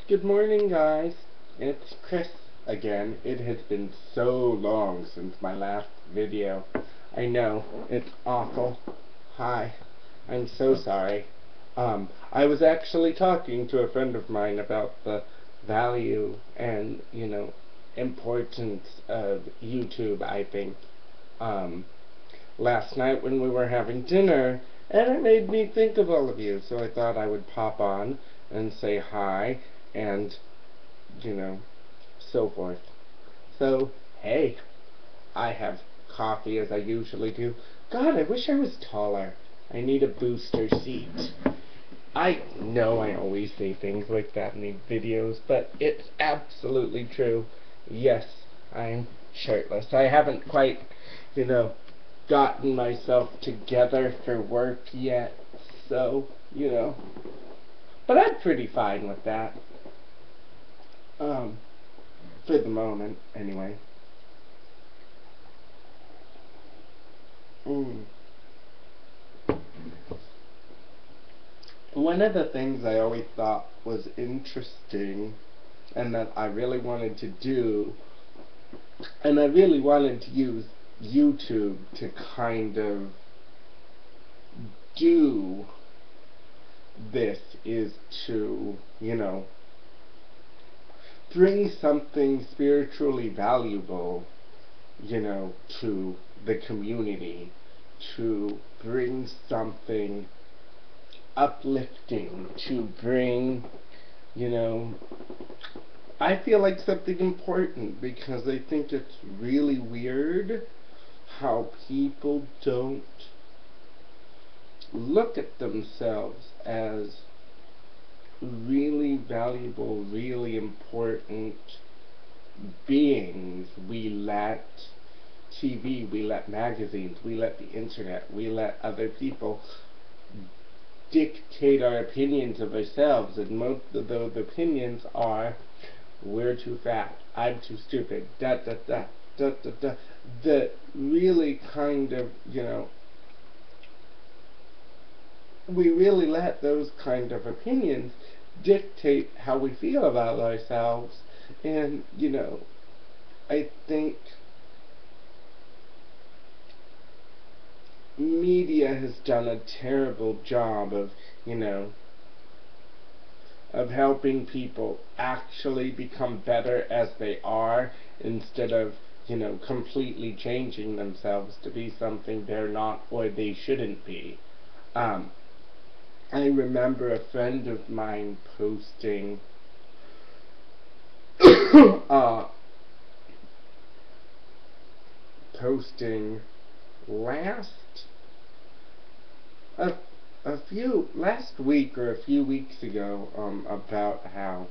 Good morning, guys. It's Chris again. It has been so long since my last video. I know, it's awful. Hi. I'm so sorry. I was actually talking to a friend of mine about the value and, importance of YouTube, I think, last night when we were having dinner, and it made me think of all of you, so I thought I would pop on and say hi, and, so forth. So, hey, I have coffee as I usually do. God, I wish I was taller. I need a booster seat. I know I always say things like that in these videos, but it's absolutely true. Yes, I'm shirtless. I haven't quite, gotten myself together for work yet, so, but I'm pretty fine with that. For the moment, anyway. One of the things I always thought was interesting and that I really wanted to do, and I really wanted to use YouTube to kind of do this, is to, bring something spiritually valuable, to the community, to bring something uplifting, to bring, I feel like something important, because I think it's really weird how people don't look at themselves as really valuable, really important beings. We let TV, we let magazines, we let the internet, we let other people dictate our opinions of ourselves, and most of those opinions are, we're too fat, I'm too stupid, da da da da da da, that really kind of, we really let those kind of opinions dictate how we feel about ourselves. And, I think media has done a terrible job of, of helping people actually become better as they are, instead of, completely changing themselves to be something they're not or they shouldn't be. I remember a friend of mine posting posting last week or a few weeks ago, about how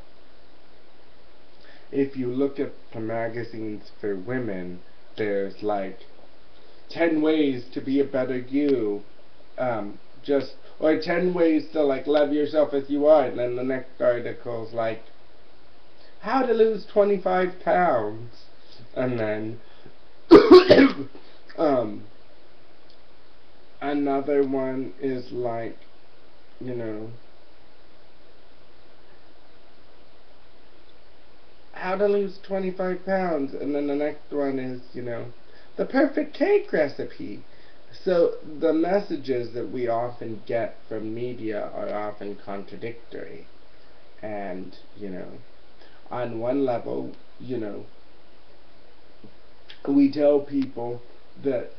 if you look at the magazines for women, there's like 10 ways to be a better you, or 10 ways to love yourself as you are, and then the next article's like how to lose 25 pounds, and then another one is like, how to lose 25 pounds, and then the next one is, the perfect cake recipe. So the messages that we often get from media are often contradictory. And, on one level, we tell people that,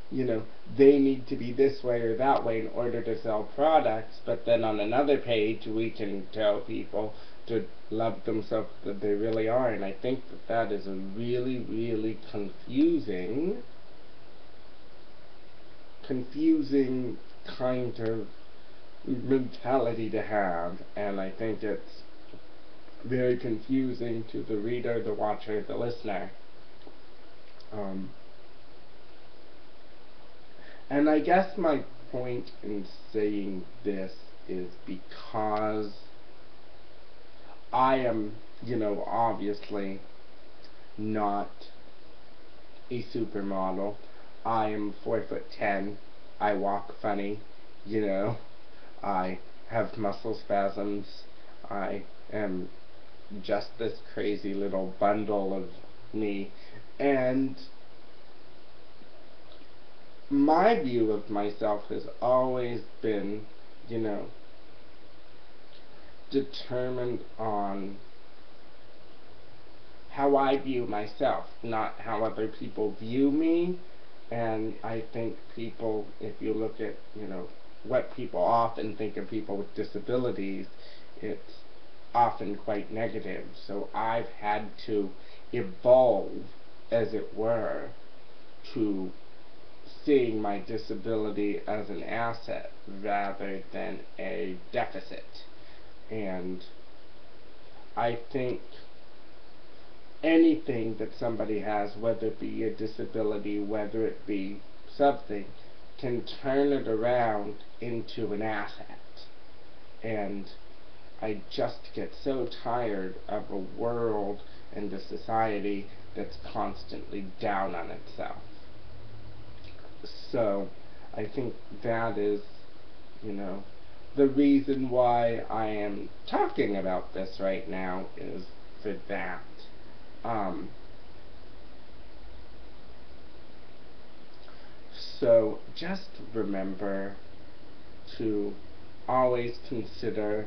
they need to be this way or that way in order to sell products, but then on another page we can tell people to love themselves that they really are. And I think that that is a really, really confusing kind of mentality to have, and I think it's very confusing to the reader, the watcher, the listener. And I guess my point in saying this is because I am, obviously not a supermodel. I am 4'10". I walk funny, I have muscle spasms. I am, just this crazy little bundle of me. And my view of myself has always been, you know, determined on how I view myself, not how other people view me. And I think people, if you look at, you know, what people often think of people with disabilities, it's often quite negative. So I've had to evolve, as it were, to seeing my disability as an asset rather than a deficit. And I think anything that somebody has, whether it be a disability, whether it be something, can turn it around into an asset. And I just get so tired of a world and a society that's constantly down on itself. So I think that is, you know, the reason why I am talking about this right now is for that. So just remember to always consider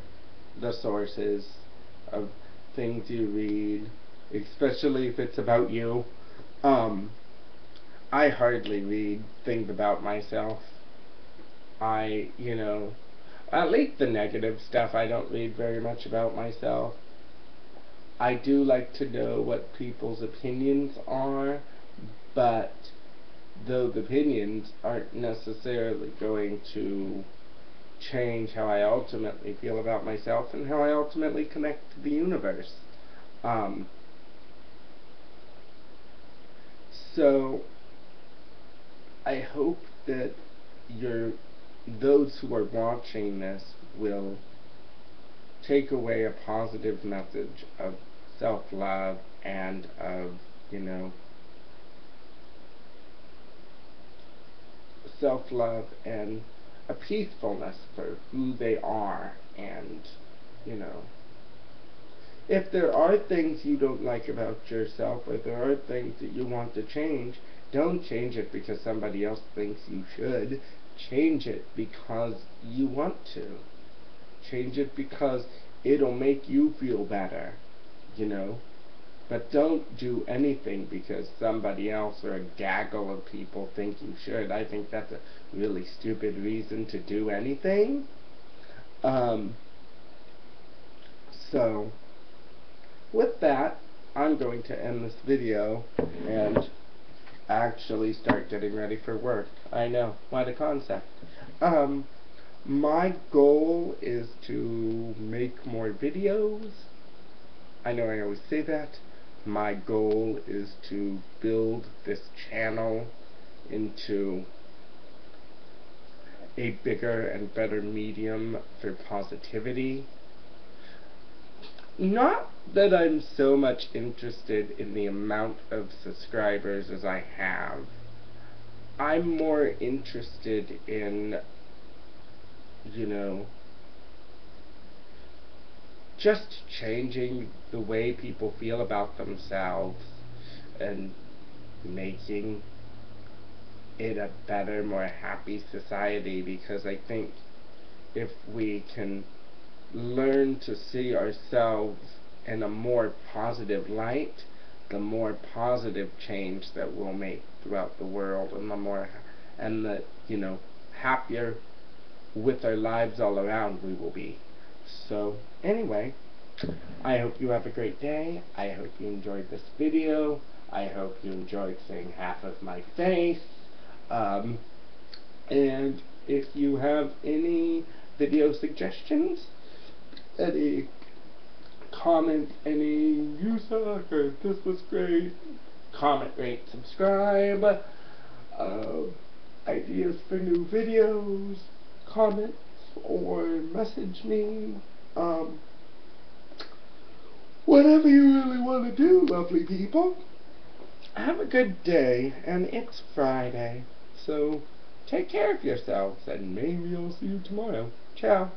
the sources of things you read, especially if it's about you. I hardly read things about myself. You know, at least the negative stuff, I don't read very much about myself. I do like to know what people's opinions are, but those opinions aren't necessarily going to change how I ultimately feel about myself and how I ultimately connect to the universe. So I hope that those who are watching this will take away a positive message of self-love and of, you know, self-love and a peacefulness for who they are. And, you know, if there are things you don't like about yourself, or there are things that you want to change, don't change it because somebody else thinks you should. Change it because you want to. Change it because it'll make you feel better, you know. But don't do anything because somebody else or a gaggle of people think you should. I think that's a really stupid reason to do anything. So, with that, I'm going to end this video and actually start getting ready for work. I know, what a concept. My goal is to make more videos. I know I always say that. My goal is to build this channel into a bigger and better medium for positivity. Not that I'm so much interested in the amount of subscribers as I have. I'm more interested in, you know, just changing the way people feel about themselves and making it a better, more happy society, because I think if we can learn to see ourselves in a more positive light, the more positive change that we'll make throughout the world, and the you know, happier with our lives all around we will be. So anyway, I hope you have a great day. I hope you enjoyed this video. I hope you enjoyed seeing half of my face. And if you have any video suggestions, any comments, any "you suck" or "this was great," comment, rate, subscribe, ideas for new videos, comments, or message me, whatever you really want to do, lovely people. Have a good day, and it's Friday, so take care of yourselves, and maybe I'll see you tomorrow. Ciao.